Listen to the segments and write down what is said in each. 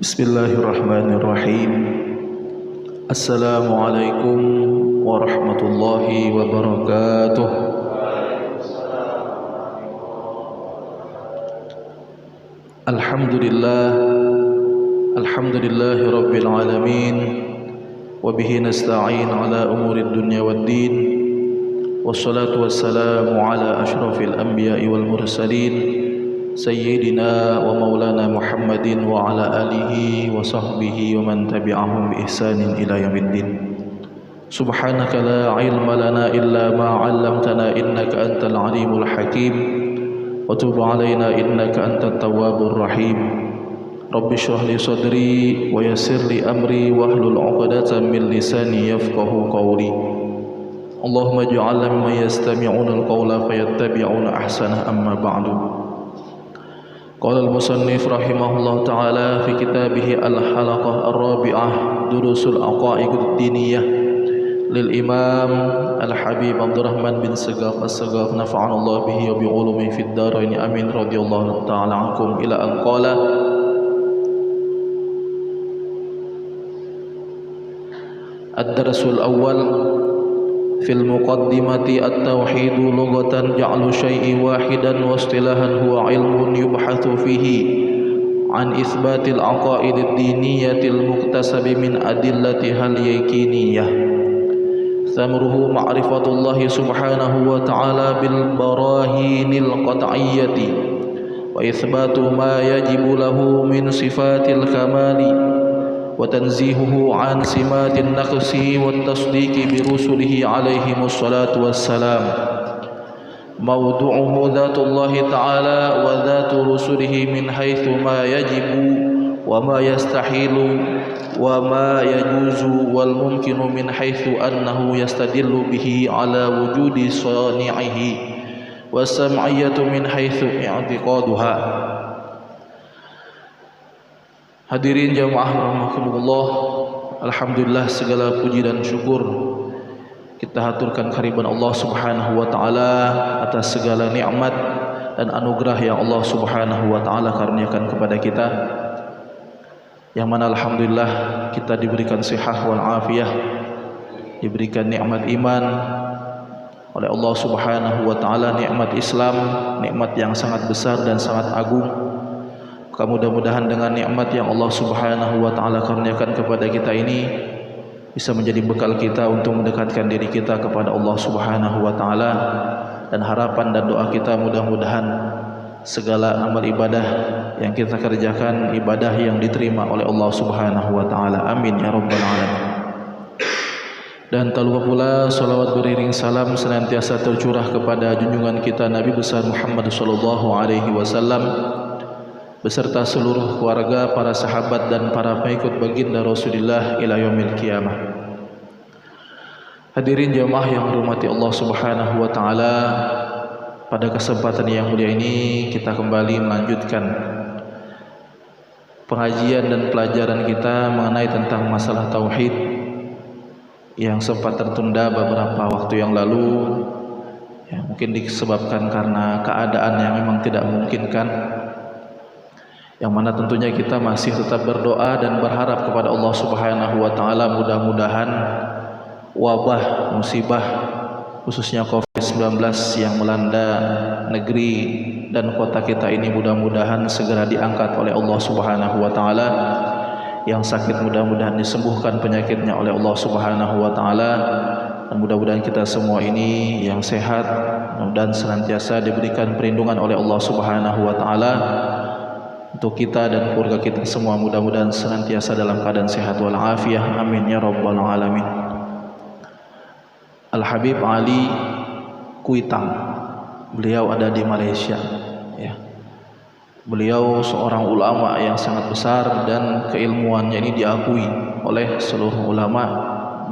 Bismillahirrahmanirrahim. Assalamualaikum warahmatullahi wabarakatuh. Alhamdulillah, alhamdulillahi rabbil alamin. Wabihi nasta'in ala umurid dunya waddin. Wassalatu wassalamu ala ashrafil anbiya'i wal mursalin Sayyidina wa maulana Muhammadin wa ala alihi wa sahbihi wa man tabi'ahum bi ihsanin ila yaumiddin. Subhanaka la ilma lana illa ma 'allamtana innaka antal alimul hakim wa tub 'alaina innaka antat tawwabur rahim. Rabbi shrah li sadri wa yassir li amri wahlul 'uqdatam min lisani yafqahu qawli. Allahumma ij'alna mimman yastami'una al-qawla fayattabi'una ahsana amma ba'du. Qala al-musannif rahimahullah ta'ala fi kitabih al-halaqah ar-rabi'ah durusul aqaid ad-diniyah lil imam al-habib Abdurrahman bin Sagaf as-Sagaf nafa'ana Allah bihi wa bi ulumihi fid dharain amin radhiyallahu ta'ala ankum ila an qala ad-darasul awwal fil muqaddimati at-tauhid lughatan ja'lu syai'in wahidan wa istilahan huwa ilmun yubhathu fihi an itsbatil aqaid ad-diniyatil muktasabi min adillatihal yakiniyah thamruhu ma'rifatullah subhanahu wa ta'ala bil barahinil qat'iyyati wa itsbatu ma yajibu lahu min sifatil kamali وتنزيهه عن سمات النقص والتصديق برسله عليهم الصلاة والسلام موضوعه ذات الله تعالى وذات رسله من حيث ما يجب وما يستحيل وما يجوز والممكن من حيث أنه يستدل به على وجود صانعه والسمعية من حيث اعتقادها. Hadirin jamaah rahimakumullah, alhamdulillah segala puji dan syukur kita haturkan kehadiran Allah Subhanahu wa taala atas segala nikmat dan anugerah yang Allah Subhanahu wa taala karuniakan kepada kita, yang mana alhamdulillah kita diberikan sehat wal afiyah, diberikan nikmat iman oleh Allah Subhanahu wa taala, nikmat Islam, nikmat yang sangat besar dan sangat agung. Mudah-mudahan dengan nikmat yang Allah Subhanahu wa taala karuniakan kepada kita ini bisa menjadi bekal kita untuk mendekatkan diri kita kepada Allah Subhanahu wa taala, dan harapan dan doa kita mudah-mudahan segala amal ibadah yang kita kerjakan ibadah yang diterima oleh Allah Subhanahu wa taala. Amin ya rabbal alamin. Dan tak lupa pula salawat beriring salam senantiasa tercurah kepada junjungan kita Nabi besar Muhammad sallallahu alaihi wasallam beserta seluruh keluarga, para sahabat dan para pengikut baginda Rasulullah ila yaumil qiyamah. Hadirin jamaah yang dirahmati Allah Subhanahu wa taala, pada kesempatan yang mulia ini kita kembali melanjutkan pengajian dan pelajaran kita mengenai tentang masalah tauhid yang sempat tertunda beberapa waktu yang lalu, ya, mungkin disebabkan karena keadaan yang memang tidak memungkinkan, yang mana tentunya kita masih tetap berdoa dan berharap kepada Allah Subhanahu wa taala mudah-mudahan wabah musibah khususnya Covid-19 yang melanda negeri dan kota kita ini mudah-mudahan segera diangkat oleh Allah Subhanahu wa taala. Yang sakit mudah-mudahan disembuhkan penyakitnya oleh Allah Subhanahu wa taala, dan mudah-mudahan kita semua ini yang sehat dan senantiasa diberikan perlindungan oleh Allah Subhanahu wa taala. Untuk kita dan keluarga kita semua mudah-mudahan senantiasa dalam keadaan sehat wal afiyah. Amin ya rabbal alamin. Al-Habib Ali Kuitang, beliau ada di Malaysia, ya. Beliau seorang ulama yang sangat besar dan keilmuannya ini diakui oleh seluruh ulama,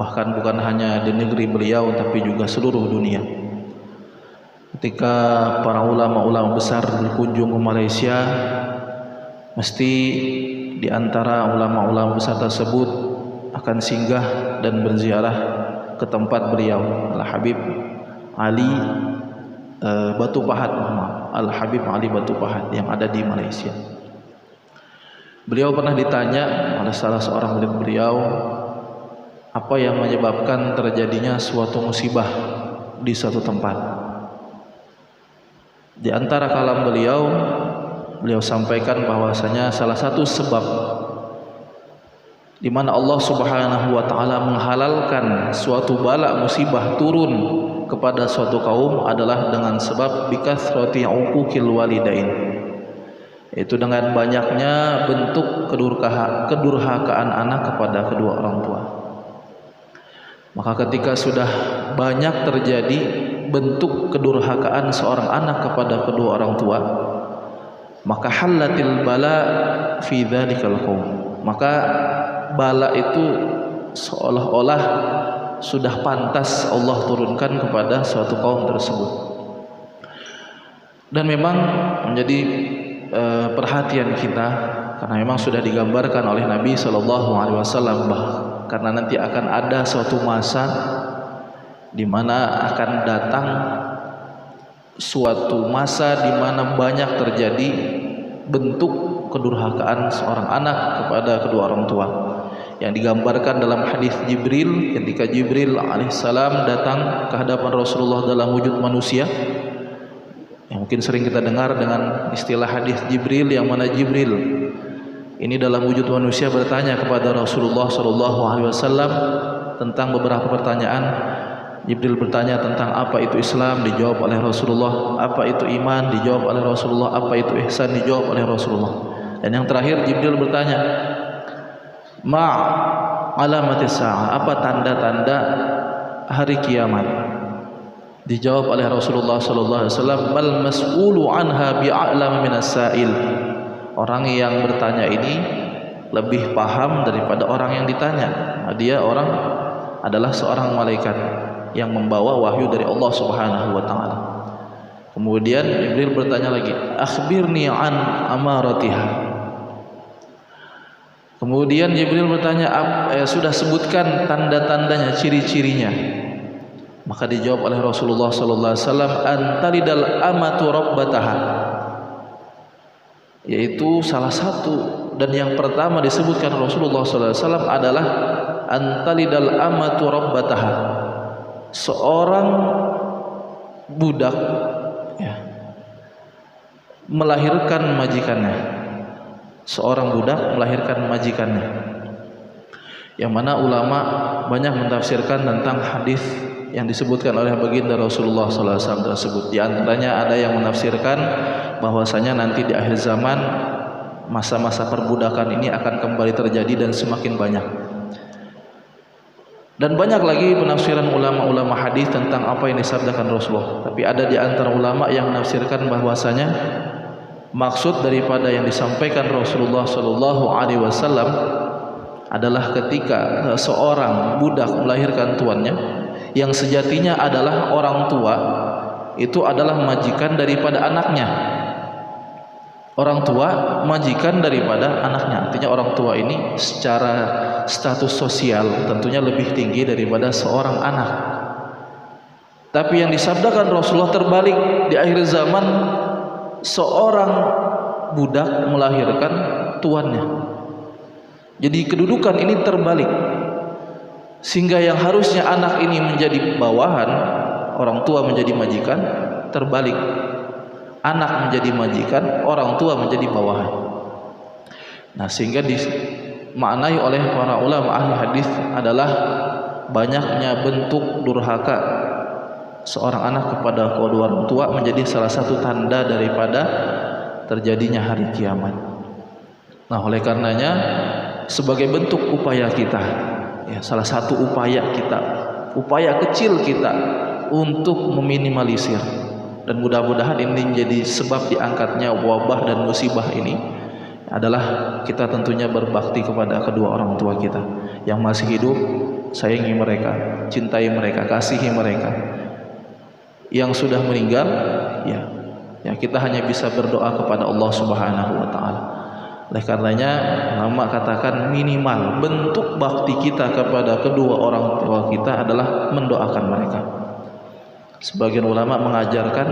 bahkan bukan hanya di negeri beliau tapi juga seluruh dunia. Ketika para ulama-ulama besar berkunjung ke Malaysia, mesti di antara ulama-ulama besar tersebut akan singgah dan berziarah ke tempat beliau, Al-Habib Ali Batu Pahat, Al-Habib Ali Batu Pahat yang ada di Malaysia. Beliau pernah ditanya oleh salah seorang murid beliau, apa yang menyebabkan terjadinya suatu musibah di suatu tempat. Di antara kalam beliau sampaikan bahwasanya salah satu sebab di mana Allah Subhanahu wa taala menghalalkan suatu bala musibah turun kepada suatu kaum adalah dengan sebab bikathrati uquqil walidain, yaitu dengan banyaknya bentuk kedurhakaan anak kepada kedua orang tua. Maka ketika sudah banyak terjadi bentuk kedurhakaan seorang anak kepada kedua orang tua, maka halatil bala fi dzalikal qaum, maka bala itu seolah-olah sudah pantas Allah turunkan kepada suatu kaum tersebut. Dan memang menjadi perhatian kita, karena memang sudah digambarkan oleh Nabi SAW karena nanti akan ada suatu masa di mana akan datang suatu masa di mana banyak terjadi bentuk kedurhakaan seorang anak kepada kedua orang tua, yang digambarkan dalam hadis Jibril ketika Jibril alaihissalam datang ke hadapan Rasulullah dalam wujud manusia, yang mungkin sering kita dengar dengan istilah hadis Jibril, yang mana Jibril ini dalam wujud manusia bertanya kepada Rasulullah SAW tentang beberapa pertanyaan. Jibril bertanya tentang apa itu Islam, dijawab oleh Rasulullah. Apa itu iman, dijawab oleh Rasulullah. Apa itu ihsan, dijawab oleh Rasulullah. Dan yang terakhir Jibril bertanya, alamatis sa'ah, apa tanda-tanda hari kiamat? Dijawab oleh Rasulullah SAW, bal mas'ulu anha bi'a'lam minas sa'il. Orang yang bertanya ini lebih paham daripada orang yang ditanya. Dia adalah seorang malaikat yang membawa wahyu dari Allah Subhanahu wa taala. Kemudian Jibril bertanya lagi, akhbirni an amaratiha. Kemudian Jibril bertanya, sudah sebutkan tanda-tandanya, ciri-cirinya. Maka dijawab oleh Rasulullah sallallahu alaihi wasallam, antalidal amatu rabbataha. Yaitu salah satu dan yang pertama disebutkan Rasulullah sallallahu alaihi wasallam adalah antalidal amatu rabbataha. Seorang budak melahirkan majikannya. Seorang budak melahirkan majikannya. Yang mana ulama banyak mentafsirkan tentang hadis yang disebutkan oleh baginda Rasulullah SAW tersebut. Di antaranya ada yang menafsirkan bahwasanya nanti di akhir zaman masa-masa perbudakan ini akan kembali terjadi dan semakin banyak. Dan banyak lagi penafsiran ulama-ulama hadis tentang apa yang disabdakan Rasulullah. Tapi ada di antara ulama yang menafsirkan bahwasanya maksud daripada yang disampaikan Rasulullah SAW adalah ketika seorang budak melahirkan tuannya, yang sejatinya adalah orang tua, itu adalah majikan daripada anaknya. Orang tua majikan daripada anaknya. Artinya orang tua ini secara status sosial tentunya lebih tinggi daripada seorang anak. Tapi yang disabdakan Rasulullah terbalik. Di akhir zaman seorang budak melahirkan tuannya. Jadi kedudukan ini terbalik, sehingga yang harusnya anak ini menjadi bawahan, orang tua menjadi majikan, terbalik. Anak menjadi majikan, orang tua menjadi bawahan. Nah, sehingga dimaknai oleh para ulama ahli hadis adalah banyaknya bentuk durhaka seorang anak kepada kedua orang tua menjadi salah satu tanda daripada terjadinya hari kiamat. Nah, oleh karenanya sebagai bentuk upaya kita, salah satu upaya kita, upaya kecil kita untuk meminimalisir, dan mudah-mudahan ini menjadi sebab diangkatnya wabah dan musibah ini adalah kita tentunya berbakti kepada kedua orang tua kita yang masih hidup. Sayangi mereka, cintai mereka, kasihi mereka. Yang sudah meninggal, ya kita hanya bisa berdoa kepada Allah Subhanahu wa taala. Oleh karenanya ulama katakan minimal bentuk bakti kita kepada kedua orang tua kita adalah mendoakan mereka. Sebagian ulama mengajarkan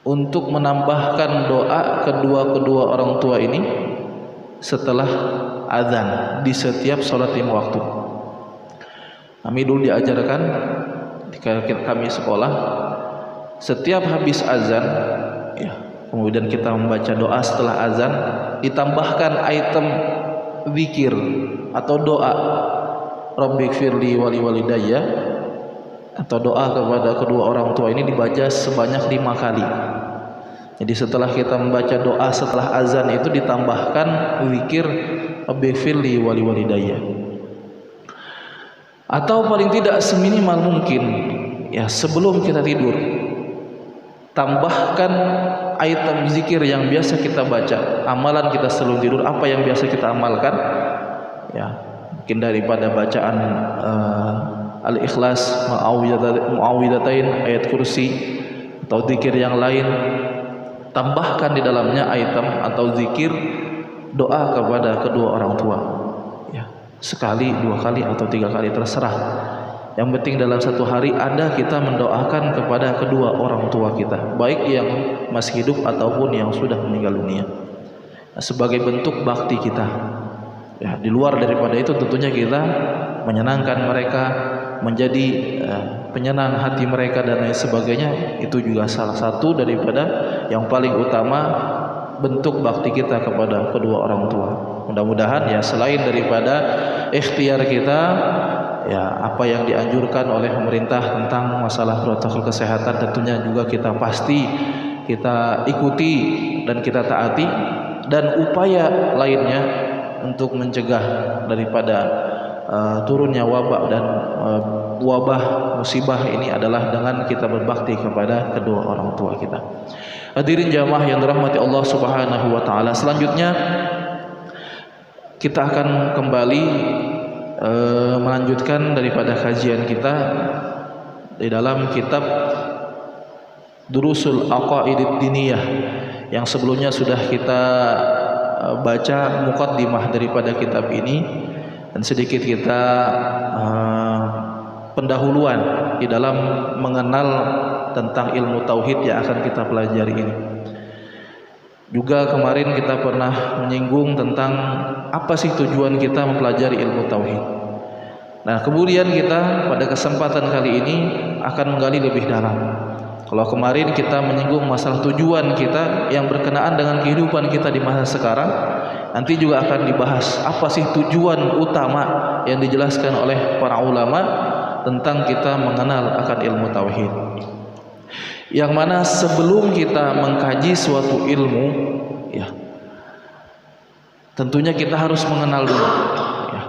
untuk menambahkan doa kedua orang tua ini setelah azan di setiap sholat 5 waktu. Kami dulu diajarkan ketika kami sekolah, setiap habis azan ya, kemudian kita membaca doa setelah azan, ditambahkan item zikir atau doa Rabbighfirli wali walidayya, atau doa kepada kedua orang tua ini dibaca sebanyak 5 kali. Jadi setelah kita membaca doa setelah azan itu ditambahkan zikir Rabbighfirli wali walidayya. Atau paling tidak seminimal mungkin ya, sebelum kita tidur tambahkan item zikir yang biasa kita baca, amalan kita sebelum tidur, apa yang biasa kita amalkan ya, mungkin daripada bacaan Al-Ikhlas, Muawwidhatain, ayat kursi atau zikir yang lain, tambahkan di dalamnya item atau zikir doa kepada kedua orang tua ya, sekali, 2 kali atau 3 kali terserah. Yang penting dalam satu hari ada kita mendoakan kepada kedua orang tua kita, baik yang masih hidup ataupun yang sudah meninggal dunia, sebagai bentuk bakti kita ya. Di luar daripada itu tentunya kita menyenangkan mereka, menjadi penyenang hati mereka dan lain sebagainya. Itu juga salah satu daripada yang paling utama bentuk bakti kita kepada kedua orang tua. Mudah-mudahan ya, selain daripada ikhtiar kita ya, apa yang dianjurkan oleh pemerintah tentang masalah protokol kesehatan tentunya juga kita pasti kita ikuti dan kita taati, dan upaya lainnya untuk mencegah daripada turunnya wabak dan wabah musibah ini adalah dengan kita berbakti kepada kedua orang tua kita. Hadirin jamaah yang dirahmati Allah Subhanahu wa taala, selanjutnya kita akan kembali melanjutkan daripada kajian kita di dalam kitab Durusul Aqaidid Diniyah yang sebelumnya sudah kita baca muqaddimah daripada kitab ini, dan sedikit kita pendahuluan di dalam mengenal tentang ilmu tauhid yang akan kita pelajari ini. Juga kemarin kita pernah menyinggung tentang apa sih tujuan kita mempelajari ilmu tauhid. Nah, kemudian kita pada kesempatan kali ini akan menggali lebih dalam. Kalau kemarin kita menyinggung masalah tujuan kita yang berkenaan dengan kehidupan kita di masa sekarang, nanti juga akan dibahas apa sih tujuan utama yang dijelaskan oleh para ulama tentang kita mengenal akan ilmu tauhid. Yang mana sebelum kita mengkaji suatu ilmu ya, tentunya kita harus mengenal dulu ya,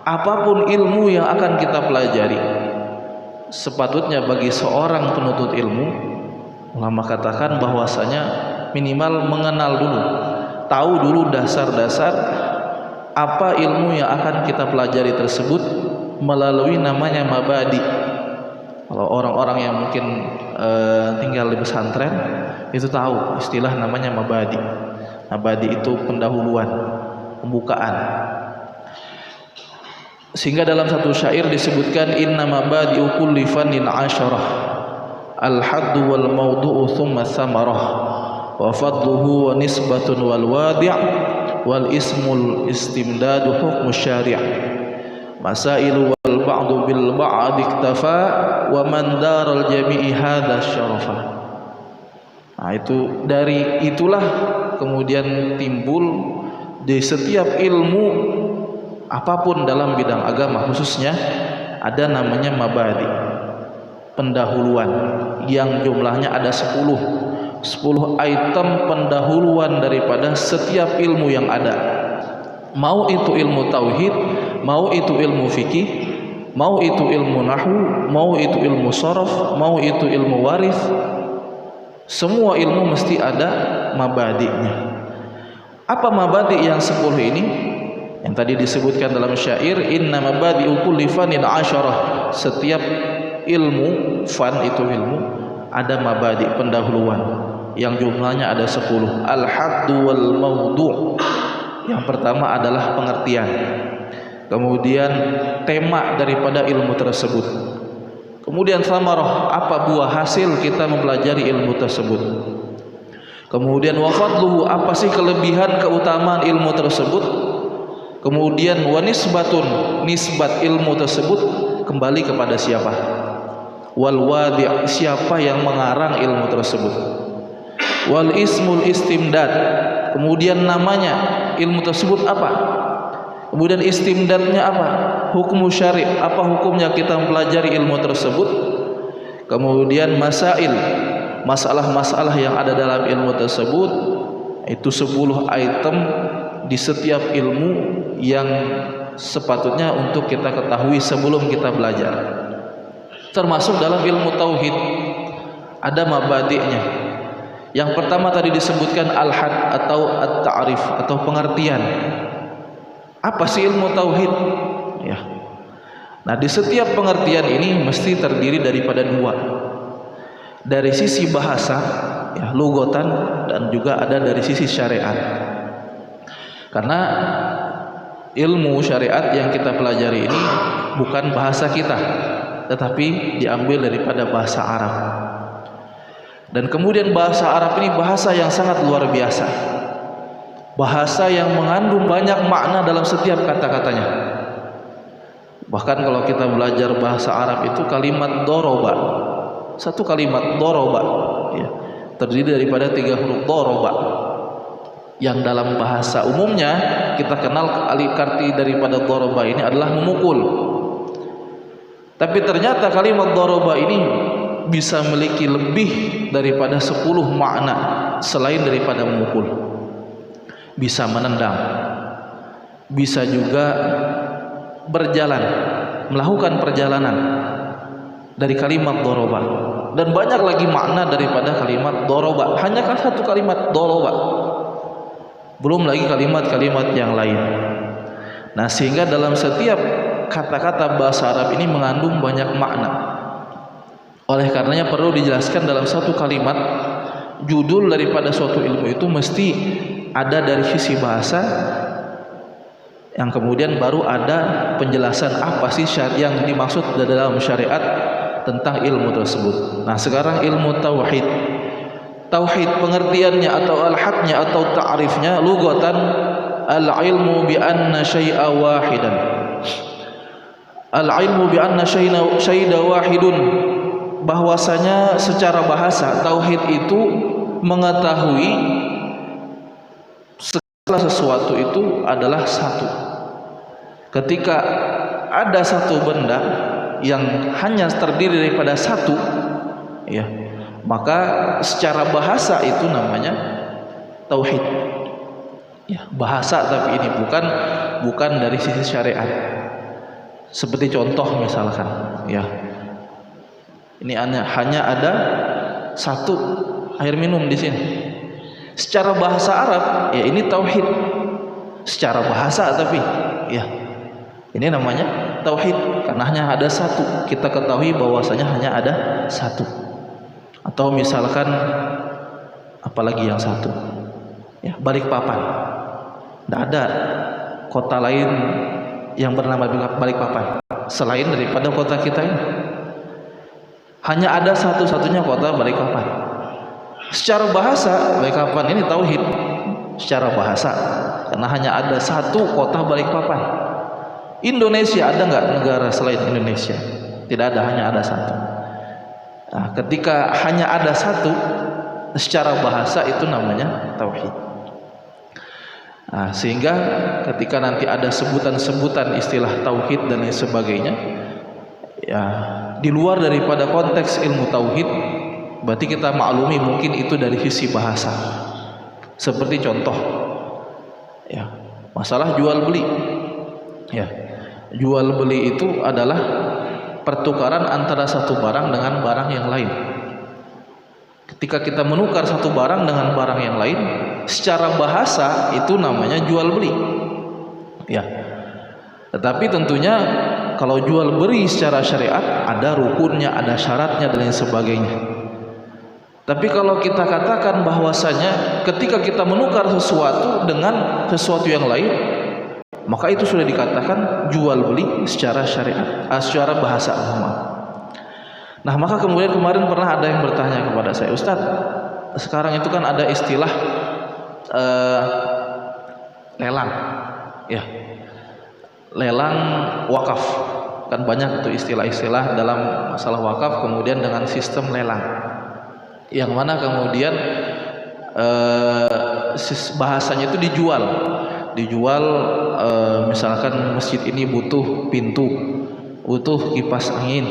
apapun ilmu yang akan kita pelajari, sepatutnya bagi seorang penuntut ilmu, ulama katakan bahwasanya minimal mengenal dulu, tahu dulu dasar-dasar apa ilmu yang akan kita pelajari tersebut melalui namanya mabadi. Kalau orang-orang yang mungkin tinggal di pesantren itu tahu istilah namanya mabadi. Mabadi itu pendahuluan, pembukaan. Sehingga dalam satu syair disebutkan inna mabadi'u kulli fannin 'asyarah al-haddu wal mawdu'u thumma thamarah wa fadluhu wa nisbatun wal wadi' wal ismul istimdadu hukmu syari' masailu wal ba'du bil ba'd iktafa wa man daral jami'i hadha syarafa. Nah, itu dari itulah kemudian timbul di setiap ilmu apapun dalam bidang agama khususnya ada namanya mabadi, pendahuluan, yang jumlahnya ada 10 item pendahuluan daripada setiap ilmu yang ada. Mau itu ilmu tauhid, mau itu ilmu fikih, mau itu ilmu nahwu, mau itu ilmu sharaf, mau itu ilmu waris, semua ilmu mesti ada mabadi'nya. Apa mabadi' yang 10 ini? Yang tadi disebutkan dalam syair inna mabadi'u kulli fannin 'asyarah. Setiap ilmu, fan itu ilmu, ada mabadi' pendahuluan yang jumlahnya ada 10. Al-haddu wal mawdu'. Yang pertama adalah pengertian. Kemudian tema daripada ilmu tersebut. Kemudian samarah, apa buah hasil kita mempelajari ilmu tersebut. Kemudian wa fadluhu, apa sih kelebihan keutamaan ilmu tersebut? Kemudian wa nisbatun, nisbat ilmu tersebut kembali kepada siapa? Wal wadi', siapa yang mengarang ilmu tersebut? Wal ismul istimdad, kemudian namanya ilmu tersebut apa? Kemudian istimdadnya apa? Hukum syari', apa hukumnya kita mempelajari ilmu tersebut? Kemudian masail, masalah-masalah yang ada dalam ilmu tersebut. Itu 10 item di setiap ilmu yang sepatutnya untuk kita ketahui sebelum kita belajar. Termasuk dalam ilmu tauhid ada mabadi'nya. Yang pertama tadi disebutkan al-had atau at-ta'rif atau pengertian. Apa sih ilmu tauhid? Ya. Nah, di setiap pengertian ini mesti terdiri daripada 2. Dari sisi bahasa, ya, lugatan, dan juga ada dari sisi syariat. Karena ilmu syariat yang kita pelajari ini bukan bahasa kita, tetapi diambil daripada bahasa Arab. Dan kemudian bahasa Arab ini bahasa yang sangat luar biasa. Bahasa yang mengandung banyak makna dalam setiap kata-katanya. Bahkan kalau kita belajar bahasa Arab itu kalimat doroba, satu kalimat doroba, ya, terdiri daripada 3 huruf doroba, yang dalam bahasa umumnya kita kenal arti daripada doroba ini adalah memukul. Tapi ternyata kalimat doroba ini bisa memiliki lebih daripada 10 makna selain daripada memukul. Bisa menendang, bisa juga berjalan, melakukan perjalanan dari kalimat doroba, dan banyak lagi makna daripada kalimat doroba. Hanya satu kalimat doroba, belum lagi kalimat-kalimat yang lain. Nah, sehingga dalam setiap kata-kata bahasa Arab ini mengandung banyak makna. Oleh karenanya perlu dijelaskan dalam satu kalimat, judul daripada suatu ilmu itu mesti ada dari sisi bahasa, yang kemudian baru ada penjelasan apa sih yang dimaksud dalam syariat tentang ilmu tersebut. Nah, sekarang ilmu tauhid. Tauhid pengertiannya atau al-hadnya atau ta'rifnya lugatan al-ilmu bi anna syai'a wahidan. Al-ilmu bi anna syai'a wahidun, bahwasanya secara bahasa tauhid itu mengetahui segala sesuatu itu adalah satu. Ketika ada satu benda yang hanya terdiri daripada satu, ya, maka secara bahasa itu namanya tauhid. Ya, bahasa, tapi ini bukan dari sisi syariat. Seperti contoh misalkan, ya, ini hanya ada satu air minum di sini. Secara bahasa Arab, ya ini tauhid. Secara bahasa tapi, ya, ini namanya tauhid karena hanya ada satu. Kita ketahui bahwasanya hanya ada satu. Atau misalkan apalagi yang satu, ya, Balikpapan. Tidak ada kota lain yang bernama Balikpapan selain daripada kota kita ini. Hanya ada satu-satunya kota Balikpapan. Secara bahasa Balikpapan ini tauhid. Secara bahasa karena hanya ada satu kota Balikpapan. Indonesia ada nggak negara selain Indonesia? Tidak ada, hanya ada satu. Nah, ketika hanya ada satu, secara bahasa itu namanya tauhid. Nah, sehingga ketika nanti ada sebutan-sebutan istilah tauhid dan lain sebagainya, ya, di luar daripada konteks ilmu tauhid, berarti kita maklumi mungkin itu dari sisi bahasa. Seperti contoh, ya, masalah jual beli, ya. Jual beli itu adalah pertukaran antara satu barang dengan barang yang lain. Ketika kita menukar satu barang dengan barang yang lain, secara bahasa itu namanya jual beli, ya. Tetapi tentunya kalau jual beli secara syariat ada rukunnya, ada syaratnya dan lain sebagainya. Tapi kalau kita katakan bahwasanya ketika kita menukar sesuatu dengan sesuatu yang lain, maka itu sudah dikatakan jual beli secara syariat, secara bahasa. Nah, maka kemudian kemarin pernah ada yang bertanya kepada saya, Ustaz, sekarang itu kan ada istilah lelang, ya, lelang wakaf, kan banyak itu istilah-istilah dalam masalah wakaf, kemudian dengan sistem lelang, yang mana kemudian bahasanya itu dijual, misalkan masjid ini butuh pintu, butuh kipas angin,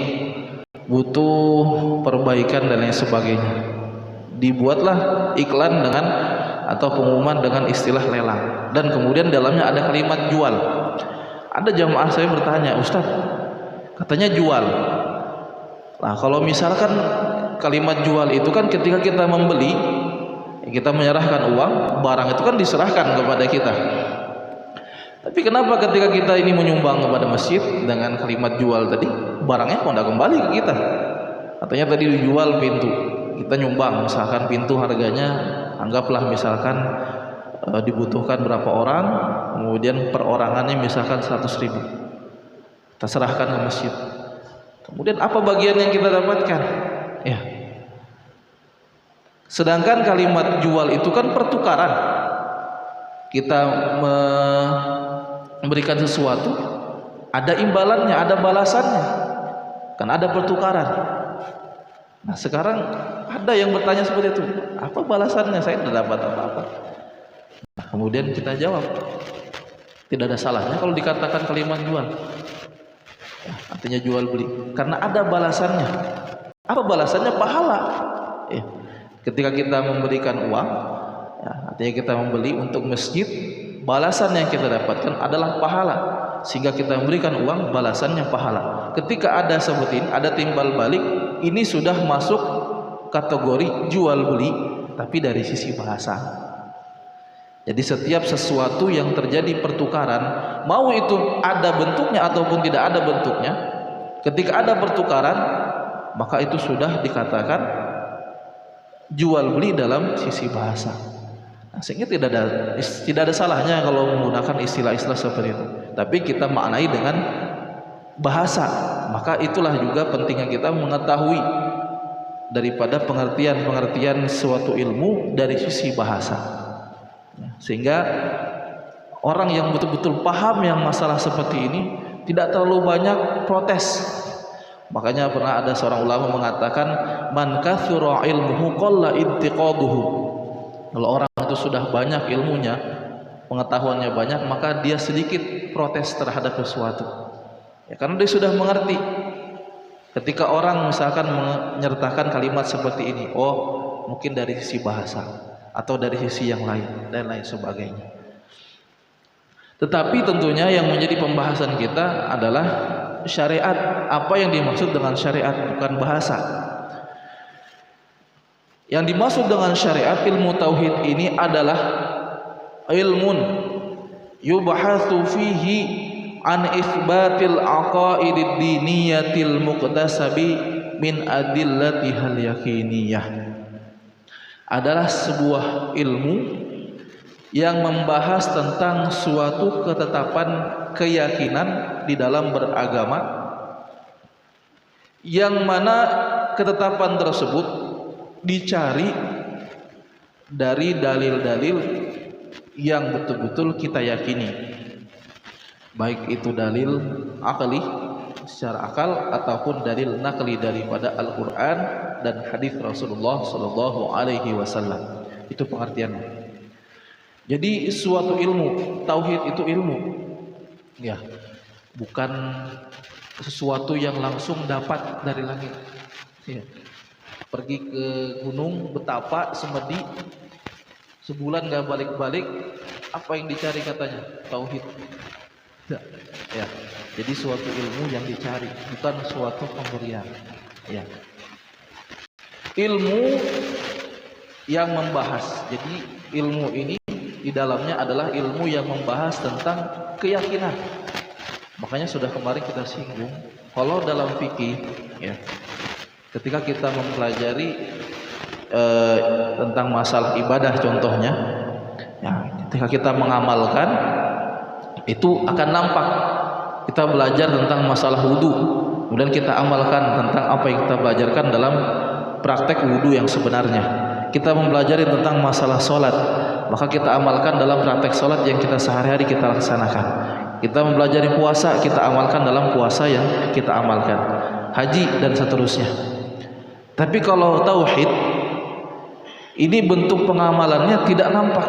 butuh perbaikan dan lain sebagainya. Dibuatlah iklan dengan atau pengumuman dengan istilah lelang, dan kemudian dalamnya ada kalimat jual. Ada jamaah saya bertanya, Ustaz, katanya jual. Nah, kalau misalkan kalimat jual itu kan ketika kita membeli, kita menyerahkan uang, barang itu kan diserahkan kepada kita. Tapi kenapa ketika kita ini menyumbang kepada masjid dengan kalimat jual tadi, barangnya kok tidak kembali ke kita? Katanya tadi dijual pintu, kita nyumbang, misalkan pintu harganya anggaplah misalkan dibutuhkan berapa orang, kemudian perorangannya misalkan 100.000, kita serahkan ke masjid. Kemudian apa bagian yang kita dapatkan? Ya. Sedangkan kalimat jual itu kan pertukaran. Kita memberikan sesuatu, ada imbalannya, ada balasannya, kan ada pertukaran. Nah, sekarang ada yang bertanya seperti itu, apa balasannya? Saya tidak dapat apa-apa. Nah, kemudian kita jawab, tidak ada salahnya kalau dikatakan kalimat jual, ya, artinya jual beli, karena ada balasannya. Apa balasannya? Pahala, ya. Ketika kita memberikan uang, ya, artinya kita membeli untuk masjid, balasan yang kita dapatkan adalah pahala, sehingga kita memberikan uang, balasannya pahala. Ketika ada seperti ini, ada timbal balik, ini sudah masuk kategori jual beli, tapi dari sisi bahasa. Jadi setiap sesuatu yang terjadi pertukaran, mau itu ada bentuknya ataupun tidak ada bentuknya, ketika ada pertukaran, maka itu sudah dikatakan jual beli dalam sisi bahasa. Nah, sehingga tidak ada salahnya kalau menggunakan istilah-istilah seperti itu, tapi kita maknai dengan bahasa. Maka itulah juga pentingnya kita mengetahui daripada pengertian suatu ilmu dari sisi bahasa, sehingga orang yang betul-betul paham yang masalah seperti ini tidak terlalu banyak protes. Makanya pernah ada seorang ulama mengatakan, man kathura ilmuhu qalla intiqaduhu. Kalau orang itu sudah banyak ilmunya, pengetahuannya banyak, maka dia sedikit protes terhadap sesuatu, ya, karena dia sudah mengerti. Ketika orang misalkan menyertakan kalimat seperti ini, oh mungkin dari sisi bahasa atau dari sisi yang lain dan lain sebagainya. Tetapi tentunya yang menjadi pembahasan kita adalah syariat. Apa yang dimaksud dengan syariat, bukan bahasa. Yang dimaksud dengan syariat ilmu tauhid ini adalah ilmun yubhatsu fihi an itsbatil aqaidid diniyatil muqtasabi min adillatihal yakiniyah. Adalah sebuah ilmu yang membahas tentang suatu ketetapan keyakinan di dalam beragama, yang mana ketetapan tersebut dicari dari dalil-dalil yang betul-betul kita yakini, baik itu dalil akli secara akal ataupun dalil nakli daripada Al-Quran dan hadis Rasulullah Sallallahu Alaihi Wasallam. Itu pengertiannya. Jadi suatu ilmu tauhid itu ilmu, ya, bukan sesuatu yang langsung dapat dari langit. Ya. Pergi ke gunung betapa semedi, sebulan gak balik-balik, apa yang dicari katanya? Tauhid. Ya. Jadi suatu ilmu yang dicari, bukan suatu pemberian. Ya. Ilmu yang membahas. Jadi ilmu ini di dalamnya adalah ilmu yang membahas tentang keyakinan. Makanya sudah kemarin kita singgung, kalau dalam fikih, ya, ketika kita mempelajari tentang masalah ibadah contohnya, ya, ketika kita mengamalkan itu akan nampak. Kita belajar tentang masalah wudu, kemudian kita amalkan tentang apa yang kita belajarkan dalam praktek wudu yang sebenarnya. kita mempelajari tentang masalah sholat, maka kita amalkan dalam praktek sholat yang kita sehari-hari kita laksanakan. Kita mempelajari puasa, kita amalkan dalam puasa yang kita amalkan, haji dan seterusnya. Tapi kalau tauhid, ini bentuk pengamalannya tidak nampak,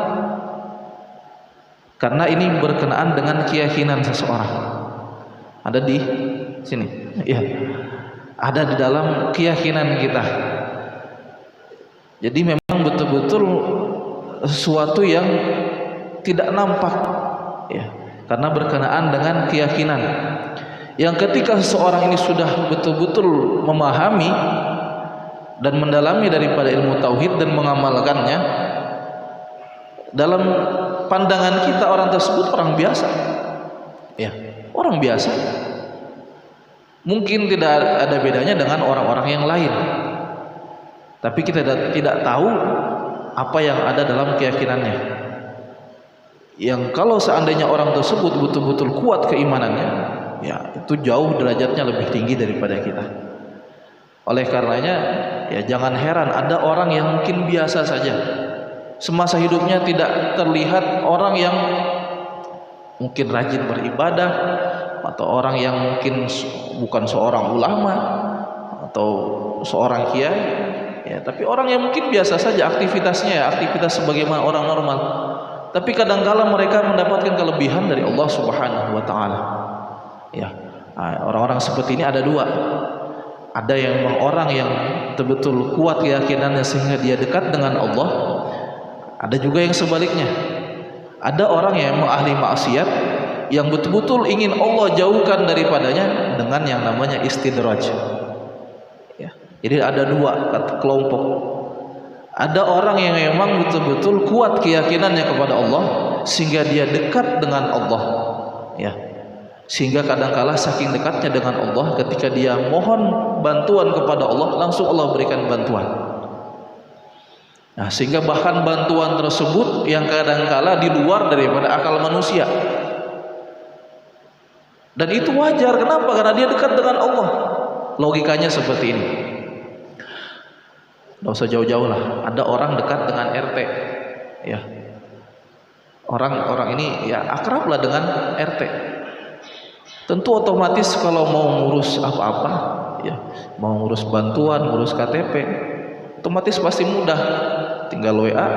karena ini berkenaan dengan keyakinan seseorang. Ada di sini, ya, ada di dalam keyakinan kita. Jadi memang betul-betul sesuatu yang tidak nampak, ya, karena berkenaan dengan keyakinan. Yang ketika seseorang ini sudah betul-betul memahami dan mendalami daripada ilmu tauhid dan mengamalkannya, dalam pandangan kita orang tersebut orang biasa, ya, orang biasa. Mungkin tidak ada bedanya dengan orang-orang yang lain, tapi kita tidak tahu apa yang ada dalam keyakinannya. Yang kalau seandainya orang tersebut betul-betul kuat keimanannya, ya, itu jauh derajatnya lebih tinggi daripada kita. Oleh karenanya, ya, jangan heran ada orang yang mungkin biasa saja, semasa hidupnya tidak terlihat orang yang mungkin rajin beribadah, atau orang yang mungkin bukan seorang ulama atau seorang kiai, ya, tapi orang yang mungkin biasa saja aktivitasnya, ya, aktivitas sebagaimana orang normal. Tapi kadangkala mereka mendapatkan kelebihan dari Allah Subhanahu wa taala. Ya, orang-orang seperti ini ada dua. Ada yang memang orang yang betul-betul kuat keyakinannya sehingga dia dekat dengan Allah. Ada juga yang sebaliknya. Ada orang yang memang ahli maksiat yang betul-betul ingin Allah jauhkan daripadanya dengan yang namanya istidraj. Ya. Jadi ada dua kelompok. Ada orang yang memang betul-betul kuat keyakinannya kepada Allah sehingga dia dekat dengan Allah. Ya. Sehingga kadangkala saking dekatnya dengan Allah, ketika dia mohon bantuan kepada Allah, langsung Allah berikan bantuan. Nah, sehingga bahkan bantuan tersebut yang kadangkala di luar daripada akal manusia. Dan itu wajar. Kenapa? Karena dia dekat dengan Allah. Logikanya seperti ini. Tidak usah jauh-jauh lah. Ada orang dekat dengan RT, ya. Orang ini ya akrab lah dengan RT. Tentu otomatis kalau mau ngurus apa-apa, ya, mau ngurus bantuan, ngurus KTP, otomatis pasti mudah. Tinggal WA,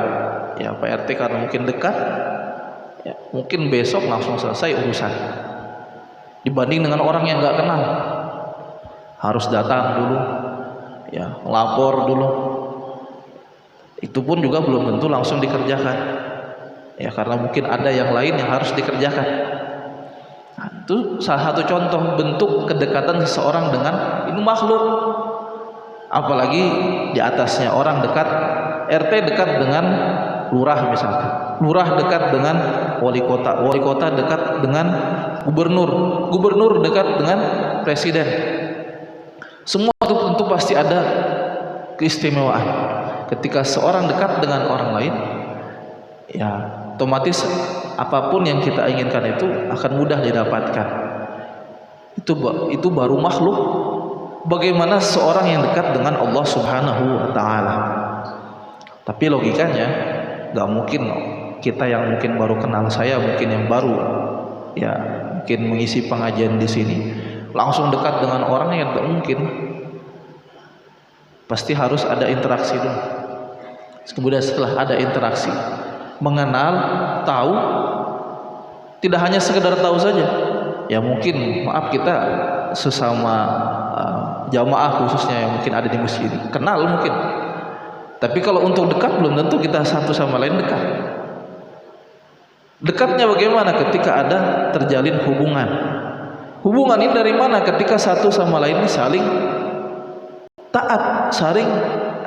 ya, Pak RT karena mungkin dekat, ya, mungkin besok langsung selesai urusan. Dibanding dengan orang yang nggak kenal, harus datang dulu, ya, lapor dulu. Itu pun juga belum tentu langsung dikerjakan, ya, karena mungkin ada yang lain yang harus dikerjakan. Itu salah satu contoh bentuk kedekatan seseorang dengan ini makhluk. Apalagi di atasnya orang dekat, RT dekat dengan lurah misalkan, lurah dekat dengan wali kota, wali kota dekat dengan gubernur, gubernur dekat dengan presiden. Semua itu tentu pasti ada keistimewaan. Ketika seorang dekat dengan orang lain, ya, otomatis apapun yang kita inginkan itu akan mudah didapatkan. Itu baru makhluk. Bagaimana seorang yang dekat dengan Allah Subhanahu wa taala? Tapi logikanya nggak mungkin kita yang mungkin baru kenal, saya mungkin yang baru, ya, mungkin mengisi pengajian di sini, langsung dekat dengan orang yang tidak mungkin. Pasti harus ada interaksi dulu. Kemudian setelah ada interaksi, mengenal, tahu, tidak hanya sekedar tahu saja. Ya mungkin maaf kita sesama jamaah khususnya yang mungkin ada di masjid, kenal mungkin. Tapi kalau untuk dekat belum tentu kita satu sama lain dekat. Dekatnya bagaimana? Ketika ada terjalin hubungan. Hubungan ini dari mana? Ketika satu sama lain ini saling taat, saling,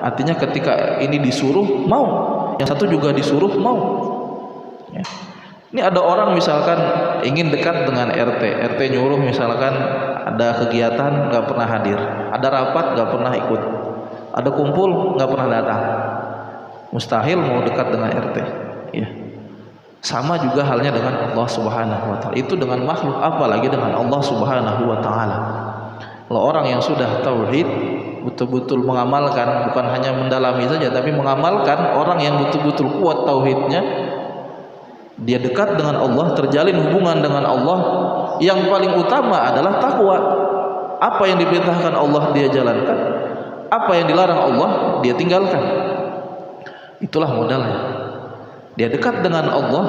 artinya ketika ini disuruh mau, yang satu juga disuruh mau. Ya. Ini ada orang misalkan ingin dekat dengan RT, RT nyuruh misalkan ada kegiatan nggak pernah hadir, ada rapat nggak pernah ikut, ada kumpul nggak pernah datang, mustahil mau dekat dengan RT. Ya. Sama juga halnya dengan Allah Subhanahu wa taala. Itu dengan makhluk, apalagi dengan Allah Subhanahu wa taala. Kalau orang yang sudah tauhid, betul-betul mengamalkan, bukan hanya mendalami saja tapi mengamalkan, orang yang betul-betul kuat tauhidnya, dia dekat dengan Allah, terjalin hubungan dengan Allah. Yang paling utama adalah takwa. Apa yang diperintahkan Allah dia jalankan, apa yang dilarang Allah dia tinggalkan. Itulah modalnya. Dia dekat dengan Allah,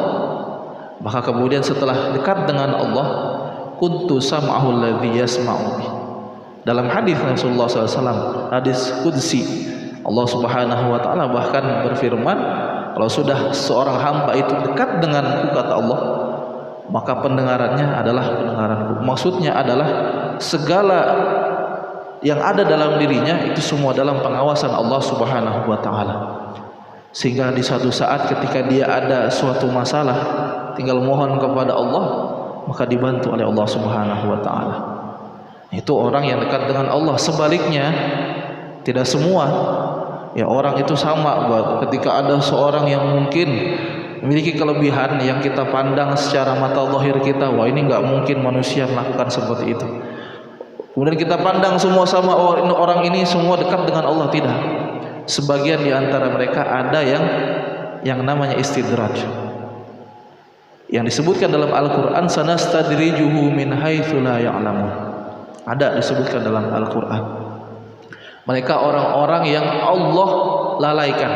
maka kemudian setelah dekat dengan Allah, kuntu sam'ahu alladhi yasma'u bih. Dalam hadis Rasulullah SAW, hadis qudsi, Allah Subhanahu wa taala bahkan berfirman, kalau sudah seorang hamba itu dekat denganku, kata Allah, maka pendengarannya adalah pendengaranku. Maksudnya adalah segala yang ada dalam dirinya itu semua dalam pengawasan Allah Subhanahu wa taala. Sehingga di suatu saat ketika dia ada suatu masalah, tinggal mohon kepada Allah, maka dibantu oleh Allah Subhanahu wa taala. Itu orang yang dekat dengan Allah. Sebaliknya tidak semua ya orang itu sama. Ketika ada seorang yang mungkin memiliki kelebihan yang kita pandang secara mata zahir kita, wah ini nggak mungkin manusia melakukan seperti itu. Kemudian kita pandang semua sama, oh orang ini semua dekat dengan Allah. Tidak. Sebagian di antara mereka ada yang namanya istidraj. Yang disebutkan dalam Al-Qur'an, sanastadrijuhu min haitsu la ya'lamun. Ada disebutkan dalam Al-Qur'an. Mereka orang-orang yang Allah lalaikan,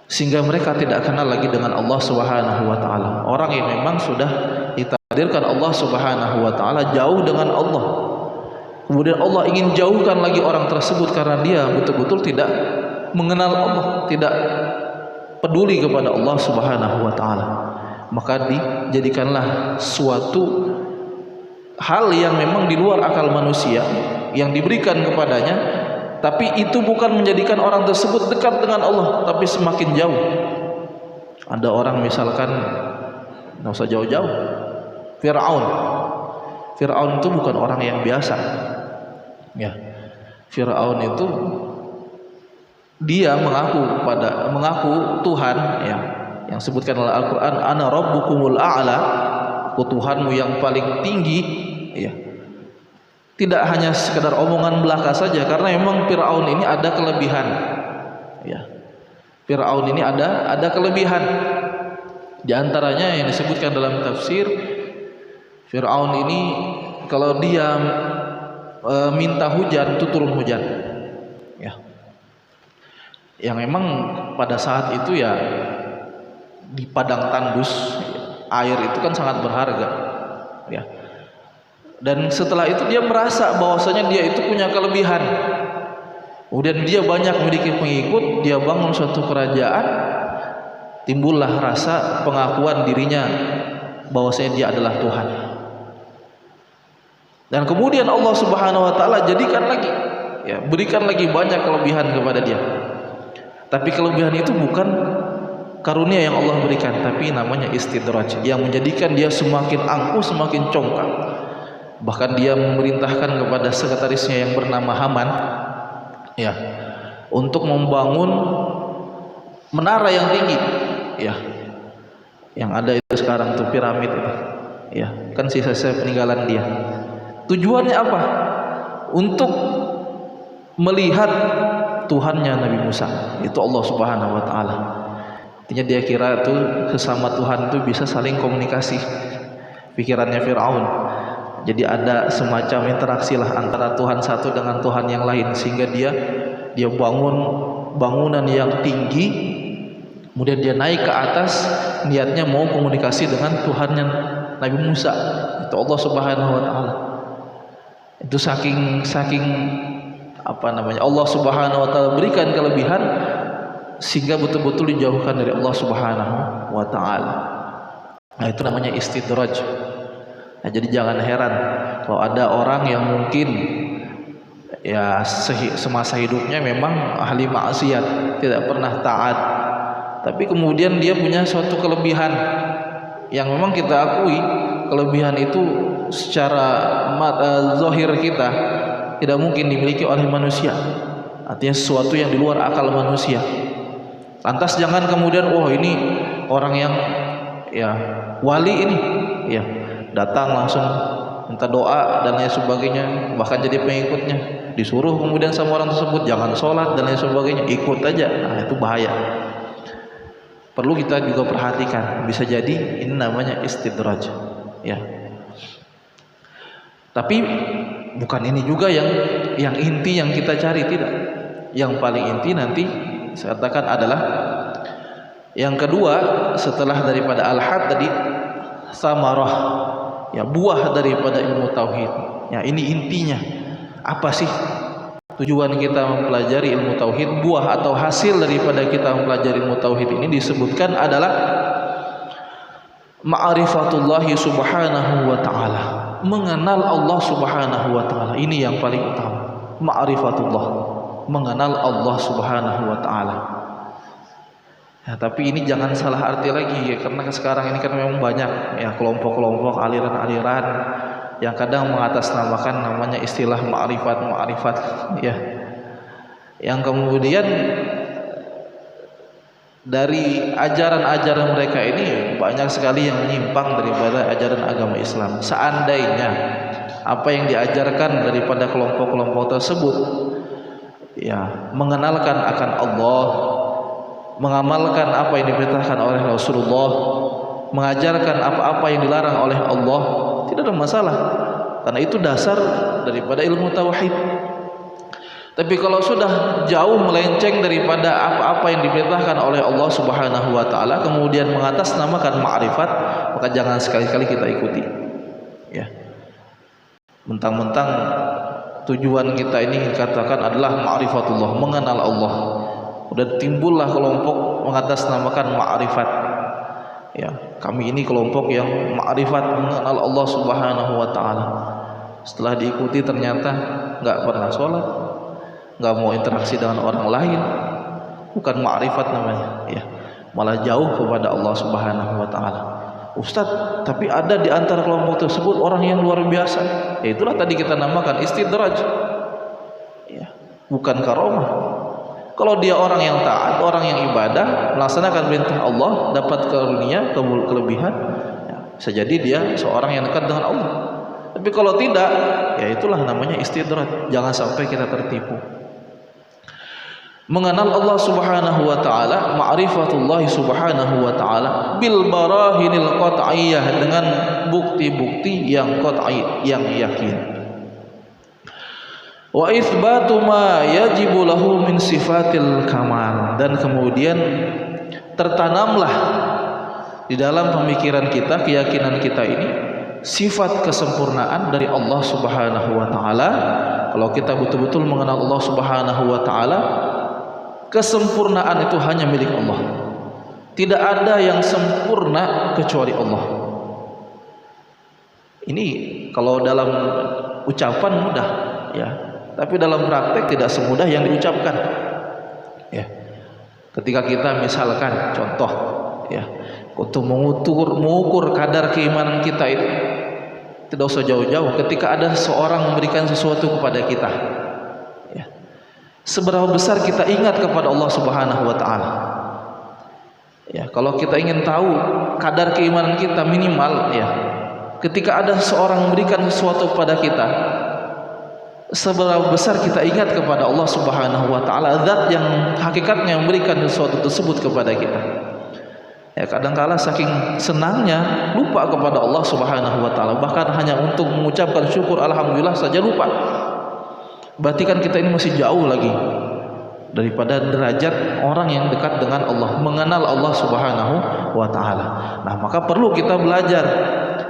sehingga mereka tidak kenal lagi dengan Allah Subhanahu wa taala. Orang yang memang sudah ditakdirkan Allah Subhanahu wa taala jauh dengan Allah. Kemudian Allah ingin jauhkan lagi orang tersebut karena dia betul-betul tidak mengenal Allah, tidak peduli kepada Allah Subhanahu wa taala. Maka dijadikanlah suatu hal yang memang di luar akal manusia yang diberikan kepadanya, tapi itu bukan menjadikan orang tersebut dekat dengan Allah, tapi semakin jauh. Ada orang misalkan, nggak usah jauh-jauh, Fir'aun itu bukan orang yang biasa ya. Fir'aun itu dia mengaku Tuhan ya, yang sebutkan oleh Al-Quran, ana rabbukumul a'la, aku Tuhanmu yang paling tinggi ya. Tidak hanya sekedar omongan belaka saja, karena memang Fir'aun ini ada kelebihan ya. Fir'aun ini ada kelebihan. Di antaranya yang disebutkan dalam tafsir, Fir'aun ini kalau dia minta hujan itu turun hujan ya. Yang memang pada saat itu ya di padang tandus, air itu kan sangat berharga ya. Dan setelah itu dia merasa bahwasanya dia itu punya kelebihan. Kemudian dia banyak memiliki pengikut, dia bangun suatu kerajaan, timbullah rasa pengakuan dirinya bahwasanya dia adalah Tuhan. Dan kemudian Allah Subhanahu wa taala jadikan lagi ya, berikan lagi banyak kelebihan kepada dia. Tapi kelebihan itu bukan karunia yang Allah berikan, tapi namanya istidraj, yang menjadikan dia semakin angkuh, semakin congkak. Bahkan dia memerintahkan kepada sekretarisnya yang bernama Haman ya, untuk membangun menara yang tinggi ya, yang ada itu sekarang tuh piramid itu ya, kan sisa-sisa peninggalan dia. Tujuannya apa? Untuk melihat Tuhannya Nabi Musa, itu Allah Subhanahu wa taala. Artinya dia kira itu sesama Tuhan itu bisa saling komunikasi. Pikirannya Fir'aun. Jadi ada semacam interaksi lah antara Tuhan satu dengan Tuhan yang lain, sehingga dia bangun bangunan yang tinggi, kemudian dia naik ke atas, niatnya mau komunikasi dengan Tuhannya Nabi Musa. Itu Allah Subhanahu wa taala. Itu saking Allah Subhanahu wa taala berikan kelebihan sehingga betul-betul dijauhkan dari Allah Subhanahu wa taala. Nah, itu namanya istidraj. Nah, jadi jangan heran kalau ada orang yang mungkin ya semasa hidupnya memang ahli maksiat, tidak pernah taat, tapi kemudian dia punya suatu kelebihan yang memang kita akui kelebihan itu secara zahir kita tidak mungkin dimiliki oleh manusia. Artinya sesuatu yang di luar akal manusia. Lantas jangan kemudian ini orang yang ya wali ini ya datang langsung minta doa dan lain sebagainya, bahkan jadi pengikutnya. disuruh kemudian sama orang tersebut jangan sholat dan lain sebagainya, ikut aja. Nah, itu bahaya. Perlu kita juga perhatikan, bisa jadi ini namanya istidraj, ya. Tapi bukan ini juga yang inti yang kita cari, tidak. Yang paling inti nanti saya katakan adalah yang kedua setelah daripada al-had tadi, samarah, ya, buah daripada ilmu tauhid. Ya, ini intinya. Apa sih tujuan kita mempelajari ilmu tauhid? Buah atau hasil daripada kita mempelajari ilmu tauhid ini disebutkan adalah ma'rifatullah subhanahu wa ta'ala, mengenal Allah subhanahu wa ta'ala. Ini yang paling utama, ma'rifatullah, mengenal Allah subhanahu wa ta'ala. Ya, tapi ini jangan salah arti lagi, ya, karena sekarang ini kan memang banyak ya kelompok-kelompok, aliran-aliran yang kadang mengatasnamakan namanya istilah ma'rifat, ya, yang kemudian dari ajaran-ajaran mereka ini banyak sekali yang menyimpang daripada ajaran agama Islam. Seandainya apa yang diajarkan daripada kelompok-kelompok tersebut, ya, mengenalkan akan Allah, mengamalkan apa yang diperintahkan oleh Rasulullah, mengajarkan apa-apa yang dilarang oleh Allah, tidak ada masalah, karena itu dasar daripada ilmu tauhid. Tapi kalau sudah jauh melenceng daripada apa-apa yang diperintahkan oleh Allah Subhanahu wa taala, kemudian mengatasnamakan ma'rifat, maka jangan sekali-kali kita ikuti. Ya. Mentang-mentang tujuan kita ini katakan adalah ma'rifatullah, mengenal Allah. Udah timbullah kelompok mengatasnamakan ma'rifat. Ya, kami ini kelompok yang ma'rifat, mengenal Allah Subhanahu wa taala. Setelah diikuti ternyata enggak pernah sholat, enggak mau interaksi dengan orang lain. Bukan ma'rifat namanya, ya. Malah jauh kepada Allah Subhanahu wa taala. Ustaz, tapi ada di antara kelompok tersebut orang yang luar biasa. Ya, itulah tadi kita namakan istidraj. Ya, bukan karomah. Kalau dia orang yang taat, orang yang ibadah, melaksanakan perintah Allah, dapat karunia, kelebihan, ya, bisa jadi dia seorang yang dekat dengan Allah. Tapi kalau tidak, ya itulah namanya istidraj. Jangan sampai kita tertipu. Mengenal Allah Subhanahu wa taala, ma'rifatullah Subhanahu wa taala bil barahinil qat'iyyah, dengan bukti-bukti yang qat'i, yang yakin. Wa itsbatu ma yajibu lahu min sifatil kamal, dan kemudian tertanamlah di dalam pemikiran kita, keyakinan kita ini, sifat kesempurnaan dari Allah Subhanahu wa taala. Kalau kita betul-betul mengenal Allah Subhanahu wa taala, kesempurnaan itu hanya milik Allah. Tidak ada yang sempurna kecuali Allah. Ini kalau dalam ucapan mudah, ya. Tapi dalam praktek tidak semudah yang diucapkan. Ya. Ketika kita misalkan contoh, ya, untuk mengukur kadar keimanan kita itu, tidak usah jauh-jauh. Ketika ada seorang memberikan sesuatu kepada kita, ya, seberapa besar kita ingat kepada Allah Subhanahu wa taala. Ya, kalau kita ingin tahu kadar keimanan kita minimal, ya, ketika ada seorang memberikan sesuatu kepada kita, seberapa besar kita ingat kepada Allah Subhanahu wa taala, zat yang hakikatnya memberikan sesuatu tersebut kepada kita. Ya, kadangkala saking senangnya lupa kepada Allah Subhanahu wa taala, bahkan hanya untuk mengucapkan syukur alhamdulillah saja lupa. Berarti kan kita ini masih jauh lagi daripada derajat orang yang dekat dengan Allah, mengenal Allah Subhanahu wa taala. Nah, maka perlu kita belajar,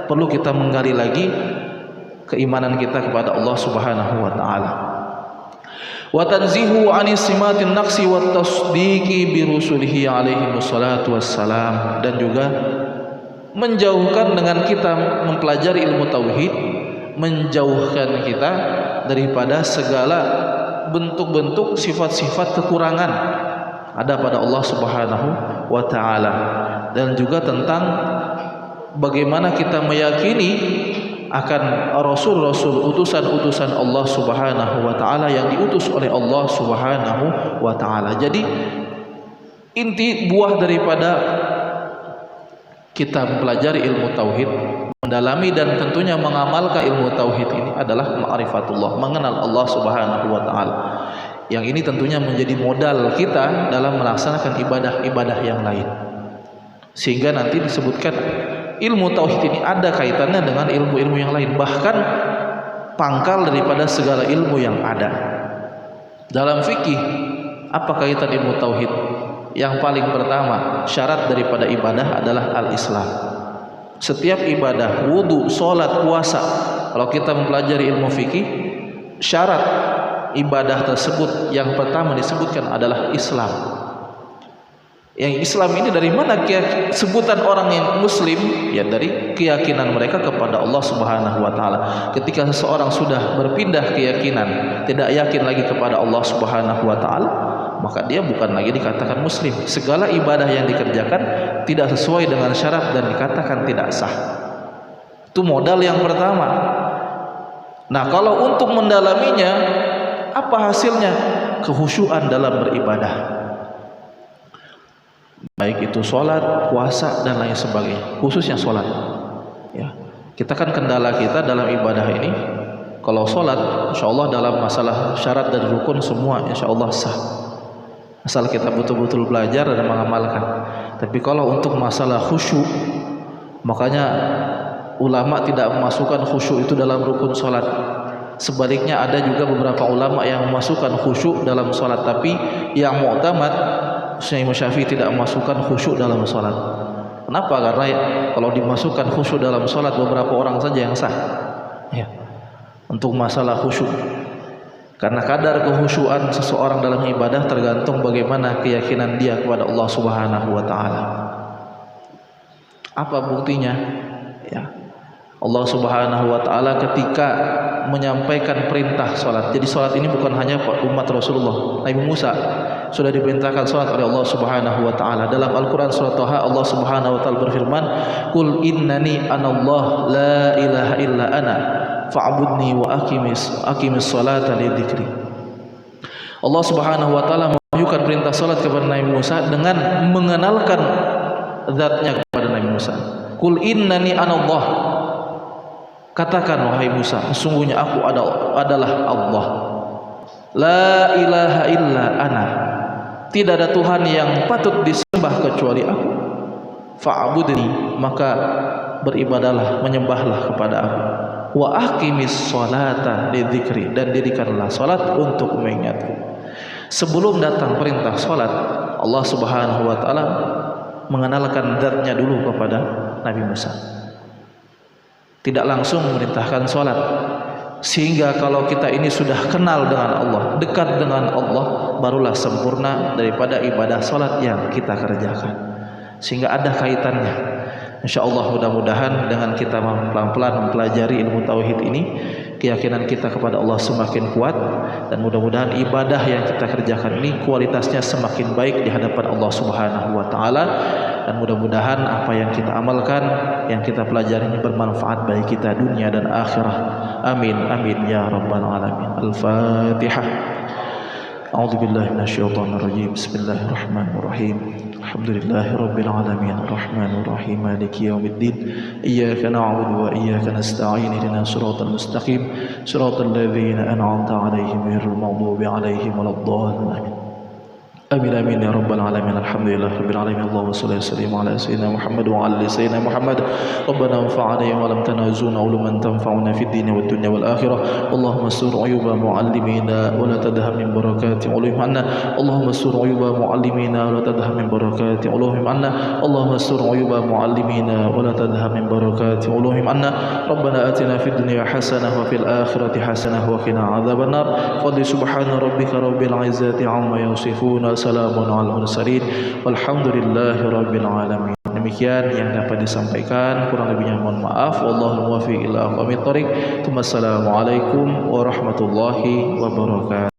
perlu kita menggali lagi keimanan kita kepada Allah Subhanahu wa taala. Wa tanzihu 'anis simatin naqsi wat tasdiqi bi rusulihi alaihi wassalatu wassalam, dan juga menjauhkan dengan kita mempelajari ilmu tauhid, menjauhkan kita daripada segala bentuk-bentuk sifat-sifat kekurangan ada pada Allah Subhanahu wa taala, dan juga tentang bagaimana kita meyakini akan rasul-rasul, utusan-utusan Allah Subhanahu wa taala yang diutus oleh Allah Subhanahu wa taala. Jadi inti buah daripada kita mempelajari ilmu tauhid mendalami dan tentunya mengamalkan ilmu tauhid ini adalah ma'rifatullah, mengenal Allah Subhanahu wa taala. Yang ini tentunya menjadi modal kita dalam melaksanakan ibadah-ibadah yang lain. Sehingga nanti disebutkan ilmu tauhid ini ada kaitannya dengan ilmu-ilmu yang lain, bahkan pangkal daripada segala ilmu yang ada. Dalam fikih, apa kaitan ilmu tauhid? Yang paling pertama, syarat daripada ibadah adalah al-Islam. Setiap ibadah, wudu, sholat, puasa, kalau kita mempelajari ilmu fikih, syarat ibadah tersebut yang pertama disebutkan adalah Islam. Yang Islam ini dari mana sebutan orang yang muslim? Ya dari keyakinan mereka kepada Allah Subhanahu wa taala. Ketika seseorang sudah berpindah keyakinan, tidak yakin lagi kepada Allah Subhanahu wa taala, maka dia bukan lagi dikatakan muslim. Segala ibadah yang dikerjakan tidak sesuai dengan syarat dan dikatakan tidak sah. Itu modal yang pertama. Nah, kalau untuk mendalaminya, apa hasilnya? Kekhusyuan dalam beribadah, baik itu sholat, puasa dan lain sebagainya, khususnya sholat. Ya, kita kan kendala kita dalam ibadah ini, kalau sholat, insya Allah dalam masalah syarat dan rukun semua insya Allah sah, asal kita betul-betul belajar dan mengamalkan. Tapi kalau untuk masalah khusyuk, makanya ulama tidak memasukkan khusyuk itu dalam rukun sholat. Sebaliknya ada juga beberapa ulama yang memasukkan khusyuk dalam sholat, tapi yang mu'tamad Imam Syafi'i tidak memasukkan khusyuk dalam sholat. Kenapa? Karena kalau dimasukkan khusyuk dalam sholat, beberapa orang saja yang sah ya, untuk masalah khusyuk. Karena kadar kekhusyuan seseorang dalam ibadah tergantung bagaimana keyakinan dia kepada Allah Subhanahu wa taala. Apa buktinya? Ya, Allah Subhanahu wa taala ketika menyampaikan perintah salat. Jadi salat ini bukan hanya umat Rasulullah. Nabi Musa sudah diperintahkan salat oleh Allah Subhanahu wa taala. Dalam Al-Qur'an surah Thaha, Allah Subhanahu wa taala berfirman, "Qul innani anallah la ilaha illa ana fa'budni wa aqimis salata li dzikri." Allah Subhanahu wa taala mewahyukan perintah salat kepada Nabi Musa dengan mengenalkan zatnya kepada Nabi Musa. "Qul innani anallah." Katakan wahai Musa, sesungguhnya aku adalah Allah. La ilaha illa ana. Tidak ada Tuhan yang patut disembah kecuali aku. Fa'budni, maka beribadalah, menyembahlah kepada aku. Wa aqimis sholata lidzikri, dan dirikanlah salat untuk mengingatku. Sebelum datang perintah salat, Allah Subhanahu wa taala mengenalkan zatnya dulu kepada Nabi Musa. Tidak langsung memerintahkan sholat. Sehingga kalau kita ini sudah kenal dengan Allah, dekat dengan Allah, barulah sempurna daripada ibadah sholat yang kita kerjakan. Sehingga ada kaitannya. Insya Allah mudah-mudahan dengan kita pelan-pelan mempelajari ilmu tauhid ini, keyakinan kita kepada Allah semakin kuat, dan mudah-mudahan ibadah yang kita kerjakan ini kualitasnya semakin baik di hadapan Allah Subhanahu wa taala, dan mudah-mudahan apa yang kita amalkan, yang kita pelajari ini bermanfaat bagi kita dunia dan akhirah. Amin amin ya rabbal alamin. Al-Fatihah. A'udzu billahi minasyaitonir rajim. Bismillahirrahmanirrahim. Alhamdulillahi rabbil alamin. Arrahmanir rahim. Maliki yaumiddin. Iyyaka na'budu wa iyyaka nasta'in. Ihdinas siratal mustaqim. Siratal ladzina an'amta 'alaihim ghairil maghdubi 'alaihim waladdallin. Amin amin ya rabbal alamin. Alhamdulillah rabbil alamin. Allahumma shalli wa sallim ala sayyidina Muhammad wa ala ali sayyidina Muhammad. Rabbana anfa'na wa lam tanazuna uluman tanfa'una fid din wad dunya wal akhirah. Allahumma sur uyuba muallimina wa la tadhham min barakati ulumihim anna. Allahumma sur uyuba muallimina wa la tadhham min barakati ulumihim anna. Allahumma sur uyuba muallimina wa la tadhham min barakati ulumihim anna. Rabbana atina fid dunya hasanah wa fil akhirati hasanah wa qina adzabannar. Fadli subhana rabbika rabbil izzati amma yasifun. Assalamualaikum warahmatullahi wabarakatuh. Walhamdulillahi rabbil alamin. Demikian yang dapat disampaikan, kurang lebihnya mohon maaf. Wallahul muwaffiq ila aqwamit thoriq. Wassalamualaikum warahmatullahi wabarakatuh.